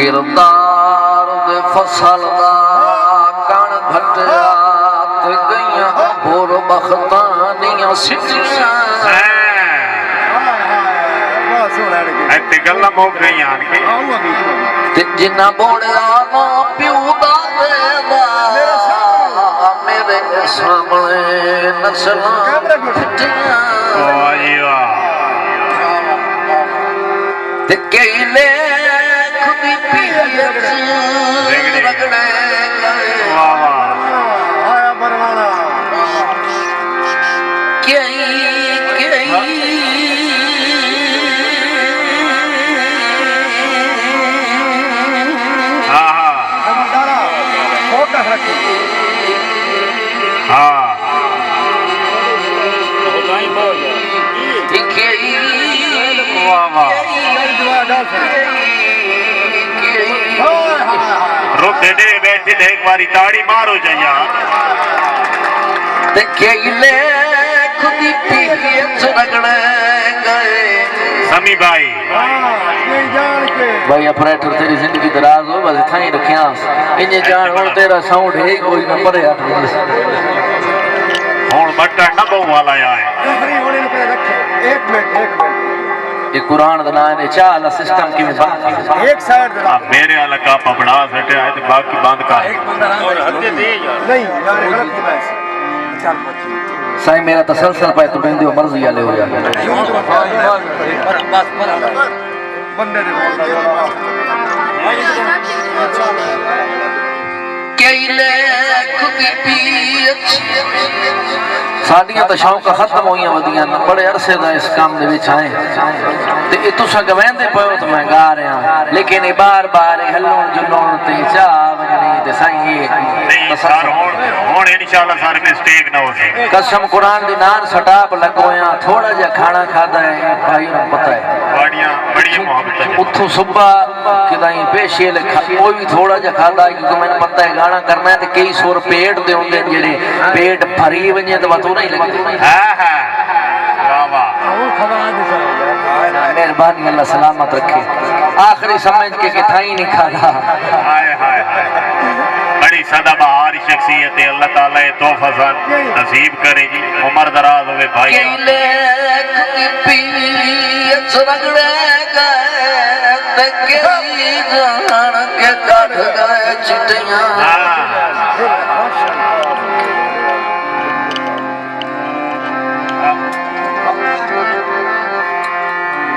किरदार दे फसल दा कण घटिया ते गईयां होर बखतां दियां सिटियां ते गल्लां मुक गईयां ते जिन्ना बोलिया ना प्यू दा देदा मेरे सामने नस्लां फिटियां ते कई लेख दी पीर रगड़े रुक दे बैठे एक बारी ताड़ी मारो जया ते केले खुदी पीर रगड़े गए समी भाई भाई ऑपरेटर तेरी जिंदगी दराज हो बस इतना ही रखिया इन्हें जान हो तेरा साउंड है कोई ना परे हट हुन बट्टा नबो वाला है एक मिनट ये कुरान दा नाम है चाल सिस्टम की में एक साइड मेरे वाला का पबड़ा सटे है ते बाकी बंद कर नहीं यार गलत बात चल साईं मेरा तसलसल पे तू बंदे मर्जी वाले हो जा बस बंदे दे केले खुदी पीछ साडियां तो शौक खत्म होइयां वदियां बड़े अरसे दा इस काम दे विच आए ते ए तुसा गवेंदे पयो तो मैं गा रहा लेकिन बार बार हल्लों जुल्लों ते चा वजनी ते साईं नहीं सर हुन इंशाल्लाह सर मिस्टेक ना होसी कसम कुरान दी नान सटाप लगोया थोड़ा जा खाना खादा है भाई नु पता है बड़ी मोहब्बत है उठो सुबह किदाई पेशे लिखा कोई भी थोड़ा जा खादा क्योंकि मैंने पता है गाना करना है ते कई सुर पेट दे होंदे जेड़े पेट भरी वने ते बात नहीं लगे हां वाह वाह मेहरबानी अल्लाह सलामत रखे आखिरी समझ के थाई नहीं खादा हाय हाय बड़ी सदाबहार शख्सियत है अल्लाह ताला ये तोहफा नसीब करे जी उम्र दराज होवे भाई केले पीछ रगड़े गए ते केली जान के काट गए चिटियां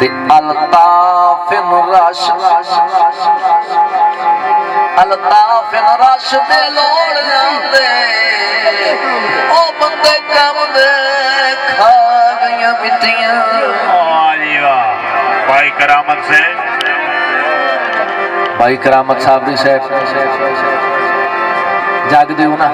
ते अल्ताफिन रश दे लोड़ जांदे ओ बंदे कम दे खा गईयां मिट्टियां जी वाह भाई करामत साहब भी साहब जाग दे ना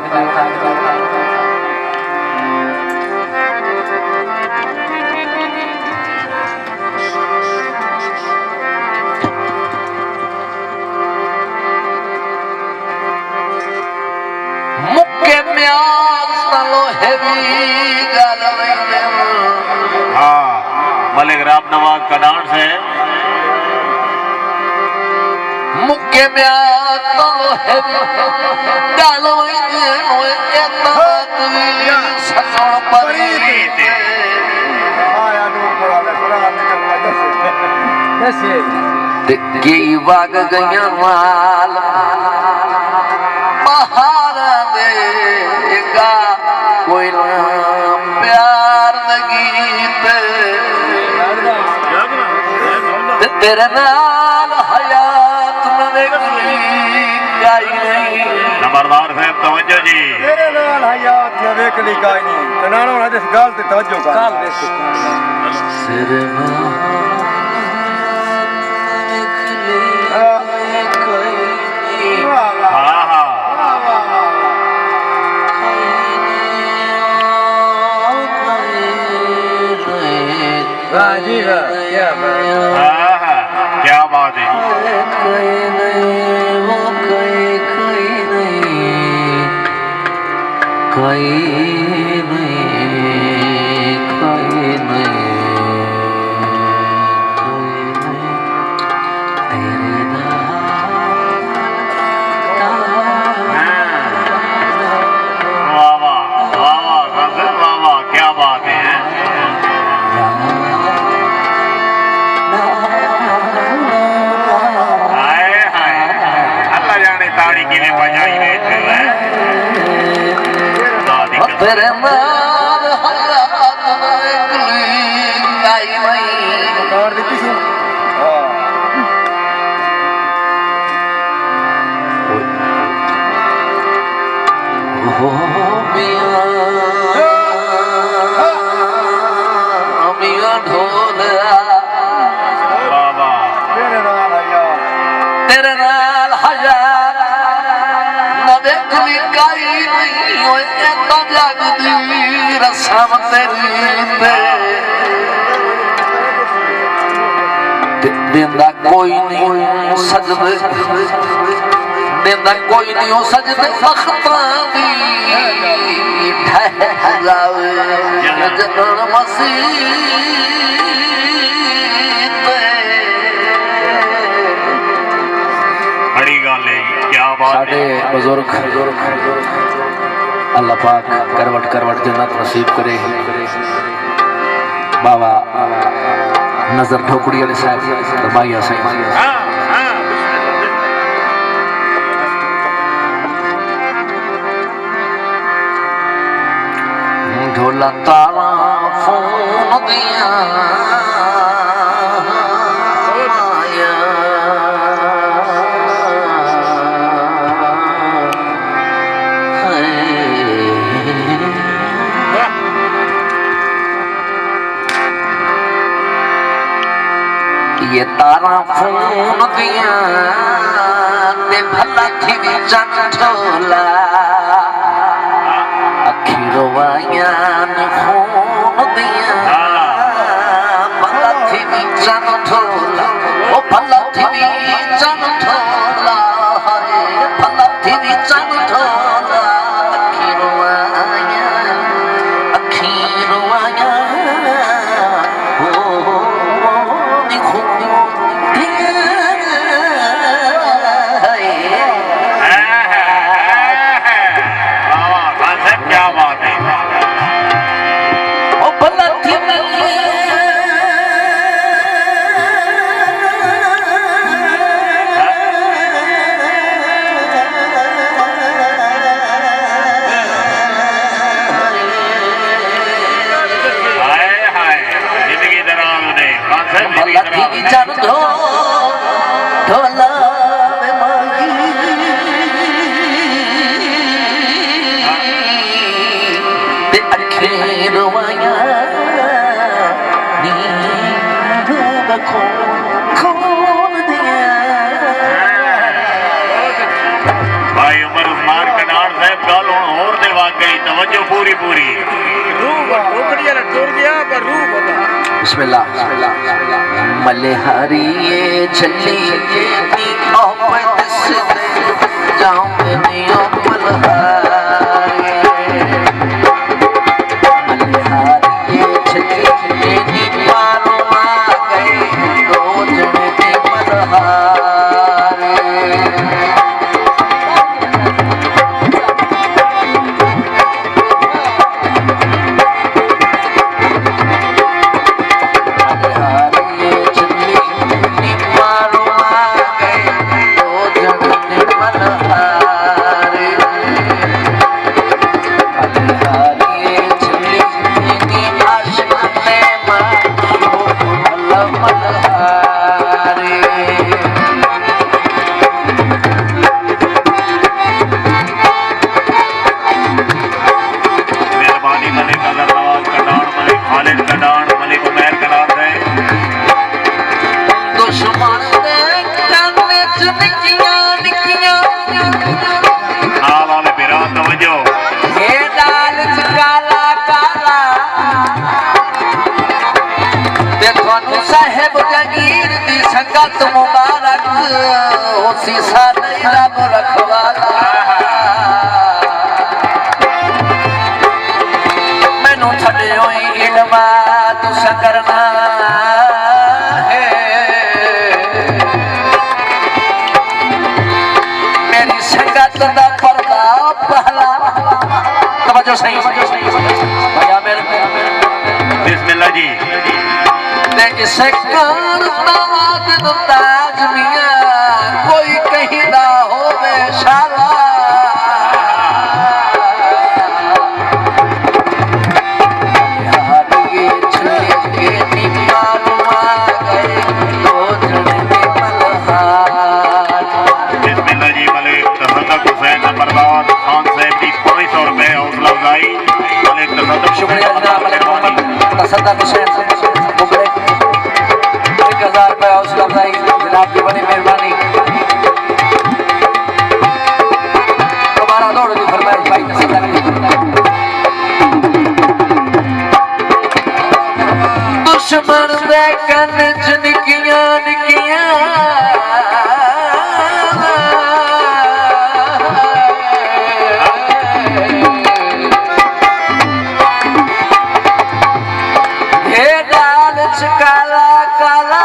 मलिक राम नवाज का डांस है मुक्के में तो है गालो ये तबात ससुर परी आया नूर कुरान निकलना कैसे की वाग गया माल बहारा देगा कोई प्यार गीत तेरे नाल हयात में गाई नहीं नंबरदार साहब तवज्जो जी तेरे नाल हयात में वेखली गाई नहीं तनानो ना इस गाल ते तवज्जो कर गाल देख सिर क्या बात है किवें बजाई बैठे हो हैं खुदा दी कसम तेरे नाल हयात निकली आई नहीं कार दी सी हां हो मियां मियां ढोलिया बाबा तेरे नाल हयात न देखली काई नहीं होए तो जगदी रस्म तेरी देंदा कोई नहीं सजदे देंदा कोई नहीं हो सजदे तख्तां दी ठहरावे जनन मसीह बड़ी गल है क्या बात साडे है बुजुर्ग अल्लाह पाक करवट करवट जन्नत नसीब करे बाबा नजर ढोकड़ी वाले साहब दरबाइया साहब हाँ हाँ ढोला तारा फोन दिया माया ये तारा फोन दिया ते भला थी भी चन ढोला अखिरवाया ने फोन दिया भला थी भी चन ढोला ओ भला थी भी चन ढोला हरे भला थी भी चन ढोला अखिरवाया क्या बात है ओ भला थी जिंदगी दराज ने भला थी चन ढोला रवाया खोल दिया भाई उमर उस्मान कनाड़ साहब गल हुण होर दे वाकई तवज्जो पूरी पूरी बिस्मिल्लाह मलेहारी ये छली नी ओपत से जाऊं मैं ओ मलहारी मलेहारी ये छली नी पारो आ गई रोज में मलहारी साहेब जगीर दी संगत मुबारक ओ सीसा नहीं रब रखवाला मैनू छड़े होई इल्मा तुस करना है मेरी संगत दा पर्दा पहला तवज्जो सही भैया मेरे बिस्मिल्लाह जी इसे ताज मियां कोई कहीं ना होवे शाला विच निकियां निकियां हे डाल च काला काला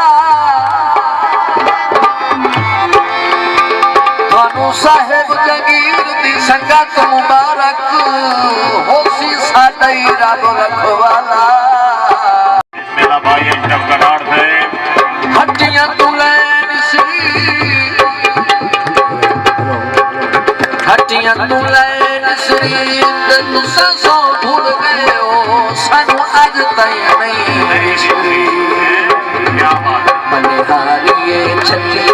थानू साहिब जगीर दी संगत मुबारक होसी साडा ही रब रखवाला मेरा भाई अशरफ कनाड़ से हट्टियां तू लैन सी हट्टियां तू लैन सी ते तुसा सो भूल गए हो सानू अज तई नहीं क्या बात है बलिहारिए छठी